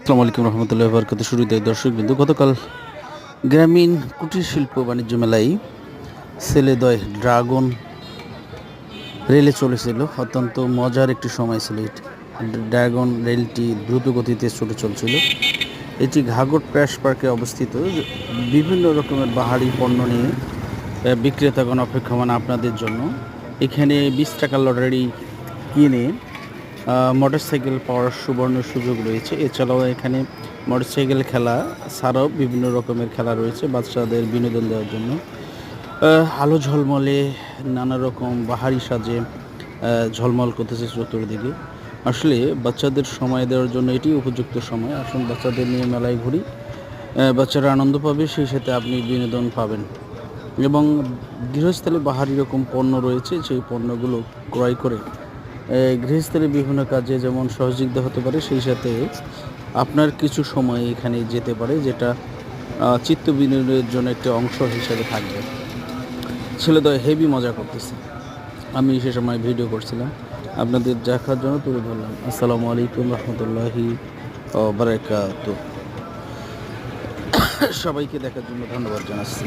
আসসালামু আলাইকুম রহমতুল্লাহ বরকাত। শুরুতে দর্শক বিন্দু, গতকাল গ্রামীণ কুটির শিল্প বাণিজ্য মেলায় ছেলেদয় ড্রাগন রেলে চলেছিল। অত্যন্ত মজার একটি সময় ছিল এটি। ড্রাগন রেলটি দ্রুত গতিতে ছুটে চলছিল। এটি ঘাগড় প্রেস পার্কে অবস্থিত। বিভিন্ন রকমের বাহারি পণ্য নিয়ে বিক্রেতাগণ অপেক্ষমান আপনাদের জন্য। এখানে 20 টাকার লটারি কিনে মোটরসাইকেল পাওয়ার সুবর্ণ সুযোগ রয়েছে। এছাড়াও এখানে মোটরসাইকেল খেলা ছাড়াও বিভিন্ন রকমের খেলা রয়েছে বাচ্চাদের বিনোদন দেওয়ার জন্য। আলো ঝলমলে নানা রকম বাহারি সাজে ঝলমল করতেছে চতুর্দিকে। আসলে বাচ্চাদের সময় দেওয়ার জন্য এটি উপযুক্ত সময়। আসুন বাচ্চাদের নিয়ে মেলায় ঘুরি, বাচ্চারা আনন্দ পাবে, সেই সাথে আপনি বিনোদন পাবেন। এবং গৃহস্থলে বাহারি রকম পণ্য রয়েছে, সেই পণ্যগুলো ক্রয় করে গৃহস্থলে বিভিন্ন কাজে যেমন সহযোগিতা হতে পারে, সেই সাথে আপনার কিছু সময় এখানে যেতে পারে, যেটা চিত্ত বিনোদনের জন্য একটি অংশ হিসেবে থাকবে। ছেলেদয় হেভি মজা করতেছে। আমি সে সময় ভিডিও করছিলাম, আপনাদের দেখার জন্য তুলে ধরলাম। আসসালামু আলাইকুম রহমতুল্লাহি বারাকাতুহু। সবাইকে দেখার জন্য ধন্যবাদ জানাচ্ছি।